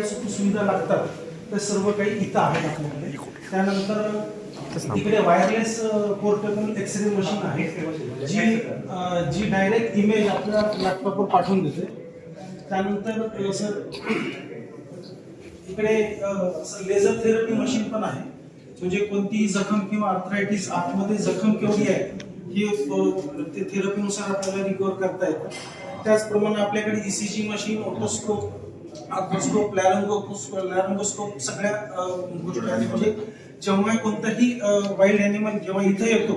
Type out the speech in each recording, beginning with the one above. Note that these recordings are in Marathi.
काही सुविधा लागतात ते सर्व काही इथं आहेत आपल्याकडे. त्यानंतर इकडे वायरलेस पोर्टेबल एक्सरे मशीन आहे जी डायरेक्ट इमेज आपल्या लॅपटॉपवर पाठवून देते. त्यानंतर सर इकडे लेझर थेरपी मशीन पण आहे, म्हणजे कोणतीही जखम किंवा आर्थरायटिस आतमध्ये जखम केवढी आहे ही ते थेरपीनुसार आपल्याला रिकवर करता येतं. त्याचप्रमाणे आपल्याकडे ईसीजी मशीन, ओटोस्कोप, आर्थ्रोस्कोप, लॅरिंगोस्कोप सगळ्या गोष्टी आहेत. म्हणजे जेव्हा कोणताही वाईल्ड ॲनिमल जेव्हा इथं येतो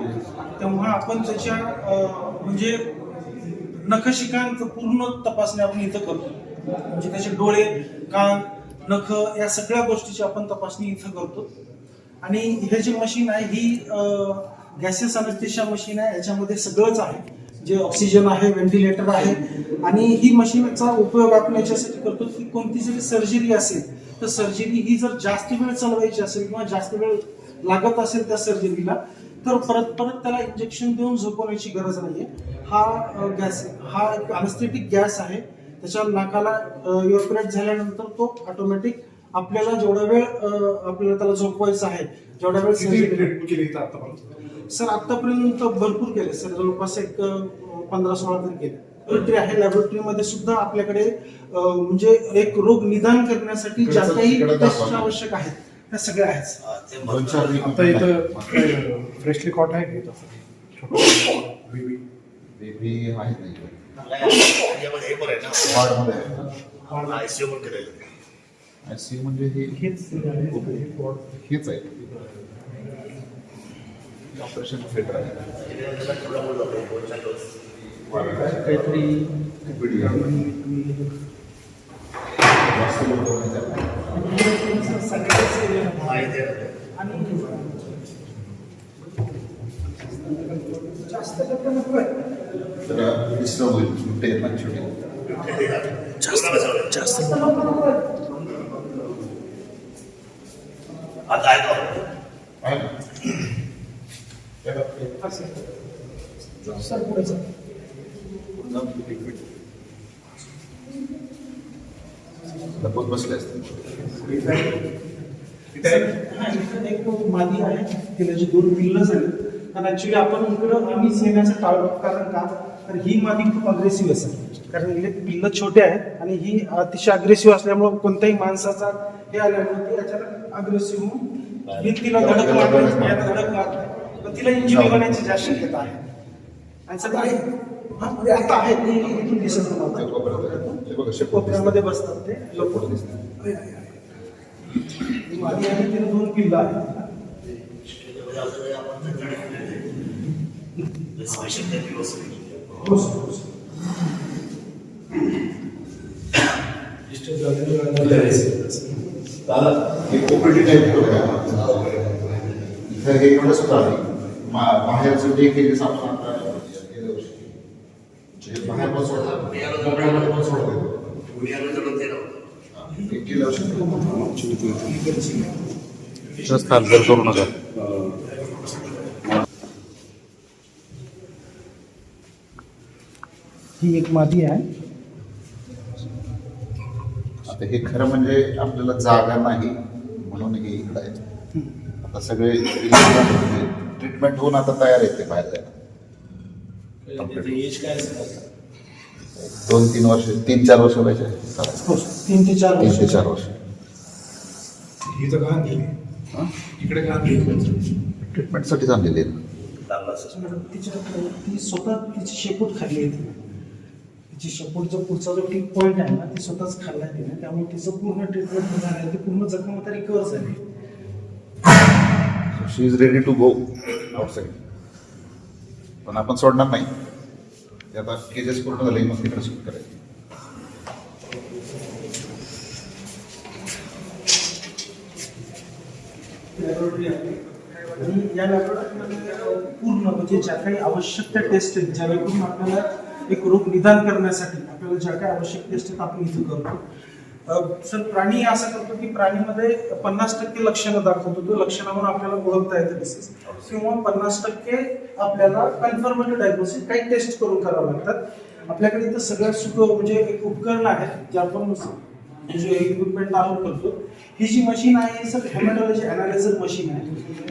तेव्हा आपण त्याच्या म्हणजे नखशिकांचं पूर्ण तपासणी आपण इथं करतो. म्हणजे त्याचे डोळे, कान, नख या सगळ्या गोष्टीची आपण तपासणी इथं करतो. आणि हे जे मशीन आहे ही गॅसेस अनेस्थेशिया मशीन आहे. याच्यामध्ये सगळंच आहे, जे ऑक्सिजन आहे, व्हेंटिलेटर आहे. आणि ही मशीनचा उपयोग आपण याच्यासाठी करतो की कोणती जरी सर्जरी असेल तर सर्जरी ही जर जास्त वेळ चालवायची असेल किंवा जास्त वेळ लागत असेल त्या सर्जरीला तर परत त्याला इंजेक्शन देऊन झोपवण्याची गरज नाहीये. हा गॅस हा एक अनेस्थेटिक गॅस आहे. त्याच्या नाकाला इव्हॅपोरेट झाल्यानंतर तो ऑटोमॅटिक आपल्याला जेवढा वेळ आपल्याला त्याला झोपवायचं आहे जेवढा वेळ सर्जरी सर आतापर्यंत भरपूर केले सर, जवळपास एक 15-16 तरी केले. लॅबोरेटरी आहे. लॅबोरेटरीमध्ये सुद्धा आपल्याकडे म्हणजे एक रोग निदान करण्यासाठी ज्या काही टेस्ट आवश्यक आहेत त्या सगळ्या आहेत. आता इथं फ्रेशली कॉट आहे की बेबी आहे आयसीयू म्हणजे हेच आहे ऑपरेशन थिएटर आहे काहीतरी जास्त डिस्टर्ब होईल छोटे जास्त आता आहे का? आहे ना सर पुढे सर लपत बसले असते. एक मादी आहे, तिला जी 2 पिल्लं झाली. कारण ऍक्च्युली आपण इकडं आम्हीच येण्याचं टाळतो. कारण का तर ही मादी खूप अग्रेसिव्ह असेल, कारण हिला पिल्लं छोटे आहेत आणि ही अतिशय अग्रेसिव्ह असल्यामुळे कोणत्याही माणसाचा हे आल्यामुळे ती अचानक अग्रेसिव्ह होऊन भिंतीला धडक मारते. पण तिला इंजुरी होण्याची जास्त शक्यता आहे. आणि सगळं आहे आता आहे ती इथून दिसत नाही, कोपऱ्यामध्ये बसतात ते लपवून दिसतात. मादी आहे, तिला 2 पिल्लं आहेत. बाहेरचं जे केली सापडा बाहेर पण सोडतात, मोकळ्यामध्ये पण सोडतात. हालचाल करू नका. ही एक मादी आहे. आता हे खरं म्हणजे आपल्याला जागा नाही म्हणून हे इकडं आहे. आता सगळे ट्रीटमेंट होऊन आता तयार आहेत ते बाहेर जायला. 2-3 वर्ष 3-4 वर्ष पाहिजे. 3 ते 4 3 ते 4 वर्ष. ही तर घाण गेली इकडे घाण गेली ट्रीटमेंटसाठी चाललेली आहे. ती स्वतः तिची शेपूट खाल्ली आहे. तिची शेपूटचा पुढचा जो टिप पॉईंट आहे ना ती स्वतःच खाल्ला आहे तिने, त्यामुळे तिचं पूर्ण ट्रीटमेंट झालं. ती पूर्ण जखम आता रिकवर झाली. She is ready to go outside. पण आपण सोडणार नाही. ते आता केजेस पूर्ण झाले मग तिकडे शिफ्ट करायचं. लॅबोरेटरी आहे आणि या लॅबोरेटरीमध्ये पूर्ण म्हणजे ज्या काही आवश्यक त्या टेस्ट आहेत ज्यावेळी आपल्याला एक रोग निदान करण्यासाठी आपल्याला ज्या काही आवश्यक टेस्ट आहेत आपण इथे करतो. सर प्राणी असं करतो की प्राणीमध्ये 50% लक्षणं दाखवतो. तो लक्षणावर आपल्याला ओळखता येतं डिसीज किंवा 50% आपल्याला कन्फर्मेटिव्ह डायग्नोसिस काही टेस्ट करून करावं लागतात. आपल्याकडे इथं सगळ्यात सुख म्हणजे एक उपकरण आहे जे आपण जो इक्विपमेंट आपण करतो, ही जी मशीन आहे सर हेमॅटॉलॉजी अनालायझर मशीन आहे.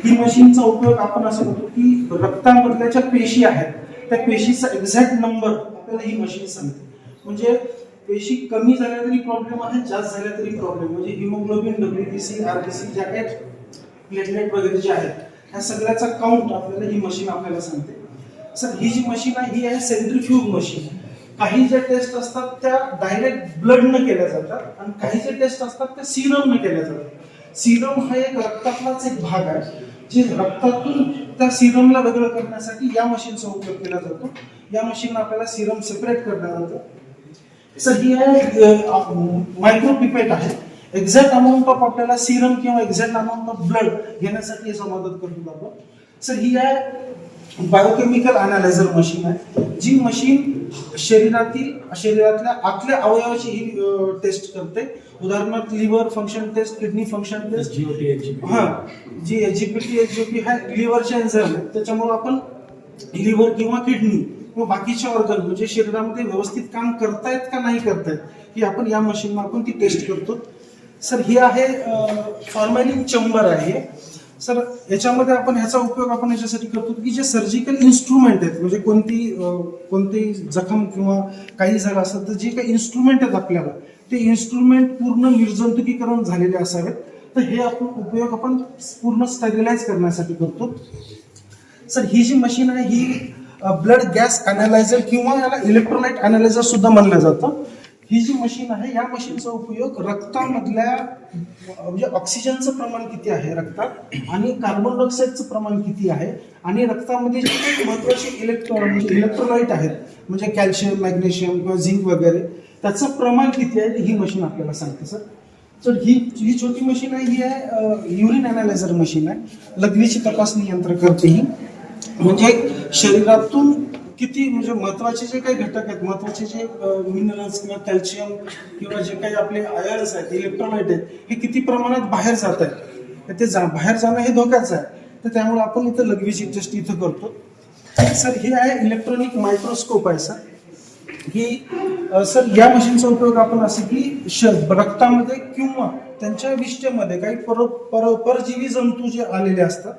ही मशीनचा उपयोग आपण असं करतो की रक्तामधल्या ज्या पेशी आहेत त्या पेशीचा एक्झॅक्ट नंबर आपल्याला ही मशीन सांगते. म्हणजे पेशी कमी झाल्या तरी प्रॉब्लेम आहे, जास्त झाल्या तरी प्रॉब्लेम, म्हणजे हिमोग्लोबिन, डब्ल्यूबीसी, आरबीसी ज्या काही प्लेटलेट वगैरे जे आहेत ह्या सगळ्याचा काउंट आपल्याला ही मशीन आपल्याला सांगते. सर ही जी मशीन आहे ही आहे सेंट्रीफ्यूज मशीन. काही ज्या टेस्ट असतात त्या डायरेक्ट ब्लडनं केल्या जातात आणि काही ज्या टेस्ट असतात त्या सिरमनं केल्या जातात. सिरम हा एक रक्तातलाच एक भाग आहे जे रक्तातून त्या सिरमला वेगळं करण्यासाठी या मशीनचा उपयोग केला जातो. या मशीनला आपल्याला सिरम सेपरेट करण्यात जातं. सर ही आहे मायक्रो पिपेट आहे. एक्झॅक्ट अमाऊंट ऑफ आपल्याला सिरम किंवा एक्झॅक्ट अमाऊंट ऑफ ब्लड घेण्यासाठी याचा मदत करतो आपण. सर ही आहे बायोकेमिकल अनालायझर मशीन आहे. जी मशीन शरीरातल्या आतल्या अवयवाची ही टेस्ट करते. उदाहरणार्थ liver function test, kidney function test, हा जी एचजीपीटी एचजीपी हा लिव्हरचे एन्झाइम आहे. त्याच्यामुळे आपण लिव्हर किंवा किडनी किंवा बाकीचे ऑर्गन म्हणजे शरीरामध्ये व्यवस्थित काम करतायत का नाही करतायत ही आपण या मशीनला आपण ती टेस्ट करतो. सर ही आहे फॉर्मॅलिन चेंबर आहे. सर याच्यामध्ये आपण ह्याचा उपयोग आपण याच्यासाठी करतो की जे सर्जिकल इन्स्ट्रुमेंट आहेत म्हणजे कोणती जखम किंवा काही झालं असेल तर जे काही इन्स्ट्रुमेंट आहेत आपल्याला ते इन्स्ट्रुमेंट पूर्ण निर्जंतुकीकरण झालेले असावेत. तर हे आपण उपयोग आपण पूर्ण स्टॅबिलाइज करण्यासाठी करतो. सर ही जी मशीन आहे ही ब्लड गॅस अनालायझर किंवा याला इलेक्ट्रोलाइट अनालायझर सुद्धा म्हणलं जातं. ही जी मशीन आहे या मशीनचा उपयोग रक्तामधल्या म्हणजे ऑक्सिजनचं प्रमाण किती आहे रक्तात आणि कार्बन डायऑक्साईडचं प्रमाण किती आहे आणि रक्तामध्ये जे काही महत्वाचे इलेक्ट्रोलाइट आहेत म्हणजे कॅल्शियम, मॅग्नेशियम किंवा झिंक वगैरे त्याचं प्रमाण किती आहे ही मशीन आपल्याला सांगते. सर ही छोटी मशीन आहे ही आहे युरिन अनालायझर मशीन आहे. लघवीची तपासणी यंत्र करते ही. म्हणजे शरीरातून किती म्हणजे महत्वाचे जे काही घटक आहेत, महत्वाचे जे मिनरल्स किंवा कॅल्शियम किंवा जे काही आपले आयर्न्स आहेत, इलेक्ट्रोलाइट आहेत, हे किती प्रमाणात बाहेर जात आहेत ते बाहेर जाणं हे धोक्याचं आहे. तर त्यामुळे आपण इथं लघवीची टेस्ट इथं करतो. सर हे आहे इलेक्ट्रॉनिक मायक्रोस्कोप आहे. सर ही सर या मशीनचा उपयोग आपण असं की रक्तामध्ये किंवा त्यांच्या विष्ठेमध्ये काही परजीवी जंतू जे आलेले असतात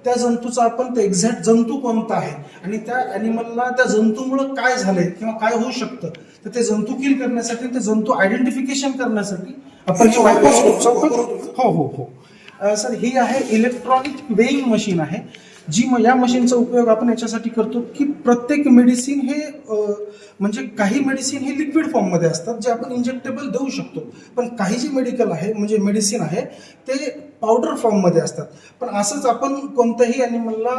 त्या जंतूचा आपण ते एक्झॅक्ट जंतू कोणता आहे आणि त्या ॲनिमलला त्या जंतूमुळं काय झालंय किंवा काय होऊ शकतं तर ते जंतू किल करण्यासाठी ते जंतू आयडेंटिफिकेशन करण्यासाठी आपण हे मायक्रोस्कोपचा उपयोग सर ही आहे इलेक्ट्रॉनिक वेइंग मशीन आहे. जी या मशीनचा उपयोग आपण याच्यासाठी करतो की प्रत्येक मेडिसिन हे म्हणजे काही मेडिसिन हे लिक्विड फॉर्ममध्ये असतात जे आपण इंजेक्टेबल देऊ शकतो, पण काही जे मेडिकल आहे म्हणजे मेडिसिन आहे ते पावडर फॉर्ममध्ये असतात. पण असंच आपण कोणत्याही ॲनिमलला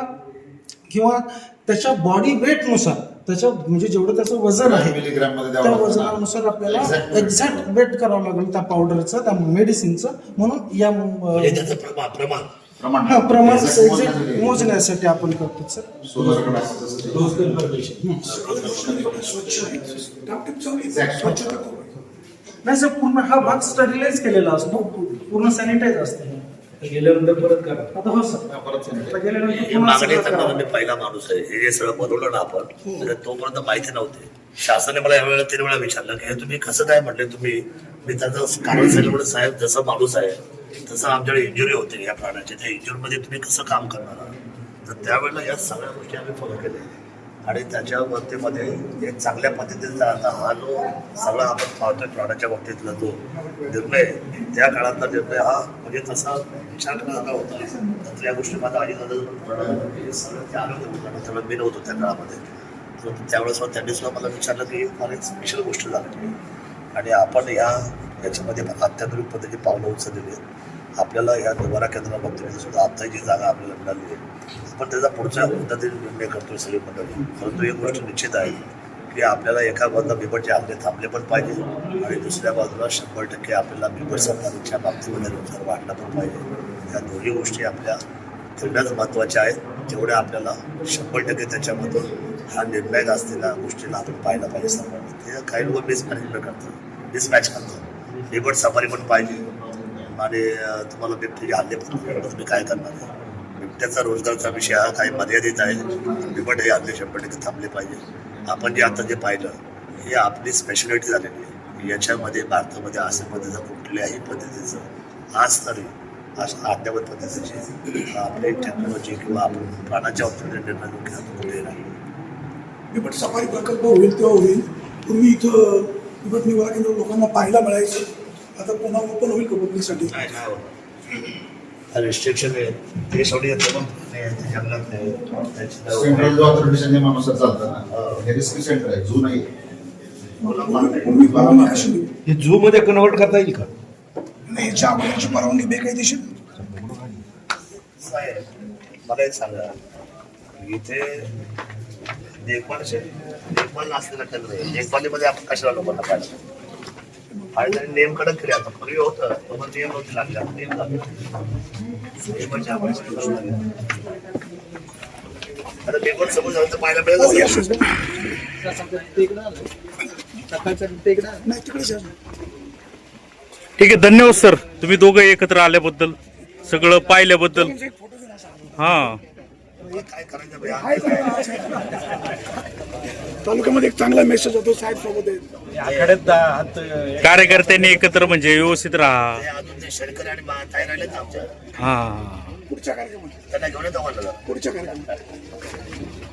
किंवा त्याच्या बॉडी वेटनुसार त्याच्या म्हणजे जेवढं त्याचं वजन आहे त्या वजनानुसार आपल्याला एक्झॅक्ट वेट करावं लागेल त्या पावडरचं त्या मेडिसिनचं. म्हणून या प्रमाण मोजण्यासाठी आपण करतो. सर नाही सर पूर्ण हा भाग स्टरिलाइज केलेला असतो, पूर्ण सॅनिटाईज असते. गेल्यानंतर परत करा. आता हो सर आता गेल्यानंतर मागणी करणारा मी पहिला माणूस आहे. हे जे सगळं बनवलं ना आपण तोपर्यंत माहिती नव्हते. शासनाने मला यावेळेला 3 वेळा विचारलं की हे तुम्ही कसं काय म्हटले तुम्ही. मी त्याचं कारण सांगितलं साहेब जसं माणूस आहे तसं आमच्याकडे इंजुरी होते या प्राण्याची, त्या इंजुरीमध्ये तुम्ही कसं काम करणार आहात. तर त्यावेळेला या सगळ्या गोष्टी आम्ही फॉलो केल्या आणि त्याच्या बाबतीमध्ये एक चांगल्या पद्धतीचा आता हा जो सगळा आपण पाहतोय प्राण्याच्या बाबतीतला जो निर्णय त्या काळातला निर्णय हा म्हणजे तसा विचार करण्याचा होता. तर या गोष्टी माझा आधी सगळं ते आलं होतं सगळं मी नव्हतो त्या काळामध्ये. तर त्यावेळेस त्यांनी सुद्धा मला विचारलं की मला एक स्पेशल गोष्ट झाली आणि आपण याच्यामध्ये अत्याधुनिक पद्धतीने पावलं उचललेली आहेत. आपल्याला या निवारा केंद्राबाबतीत सुद्धा आता जी जागा आपल्याला मिळाली आहे आपण त्याचा पुढच्या पद्धतीने निर्णय करतोय सगळी मंडळी. परंतु एक गोष्ट निश्चित आहे की आपल्याला एका बाजूला बिबटचे हल्ले थांबले पण पाहिजे आणि दुसऱ्या बाजूला 100% आपल्याला बिबट सफारीच्या बाबतीमध्ये रोजगार वाढला पण पाहिजे. या दोन्ही गोष्टी आपल्या तेवढ्याच महत्त्वाच्या आहेत तेवढ्या आपल्याला 100% त्याच्यामधून हा निर्णायक असलेल्या गोष्टीला आपण पाहायला पाहिजे. सफारी ते काही लोक मिसमॅनेजमेंट करतात, मिसमॅच करतात. बिबट सफारी पण पाहिजे आणि तुम्हाला बिबटेचे हल्ले पण तुम्ही काय करणार आहे. बिबट्याचा रोजगारचा विषय हा काही मर्यादित आहे. बिबट हे हल्ले 100% थांबले पाहिजे. आपण जे आता जे पाहिलं ही आपली स्पेशालिटी झालेली आहे. याच्यामध्ये भारतामध्ये अशा पद्धतीचं कुठल्याही पद्धतीचं आज तरी अशा अद्यावत पद्धतीची आपली टेक्नॉलॉजी किंवा आपण प्राणाच्या बाबतीत निर्णय घेऊन कुठे नाही. बिबट सफारी प्रकल्प होईल तेव्हा होईल. पूर्वी इथं बिबट निवारा केंद्र लोकांना पाहायला मिळायचं. आता पुन्हा ओपन होईल का पब्लिकसाठी? रिस्ट्रिक्शन आहे ते शेवटी येतं मग ते जंगलात नाही सेंट्रल जो ऑथॉरिटीच्या नियमानुसार चालतं ना, हे रिस्की सेंटर आहे, झू नाही. पूर्वी परवानगी कशी मिळेल? हे झू मध्ये कन्वर्ट करता येईल का? आणि याच्या अगोदरची परवानगी बेकायदेशीर. मला एक सांगा, इथे देखभाल असलेलं केंद्र आहे. देखभालीमध्ये आपण कशाला लोकांना पाहिजे आणि नियम कडक केले. आता पूर्वी होतं तो नियम नव्हते लागले, आता नियम लागले. नियमाच्या आपण करावं लागेल. आता देखभाल समज झालं तर पाहायला हो, मिळेल. yes, yes. नाही तिकडेच आहे. ठीक आहे, धन्यवाद सर, तुम्ही दोघं एकत्र आल्याबद्दल, सगळं पाहिल्याबद्दल. एक फोटो घेऊन असा. हा, काय करायचं भैया? आहे का? तालुक्यामध्ये एक चांगला मेसेज होतो. साहेब सोबत आहेत. कार्यकर्त्यांनी एकत्र म्हणजे व्यवस्थित राहा. ते अजून ते शेतकरी आणि ताई राहिले ना आमच्या, हा, पुढच्या कार्यक्रमात त्यांना घेऊन येतो म्हणलं. पुढच्या कार्यक्रमात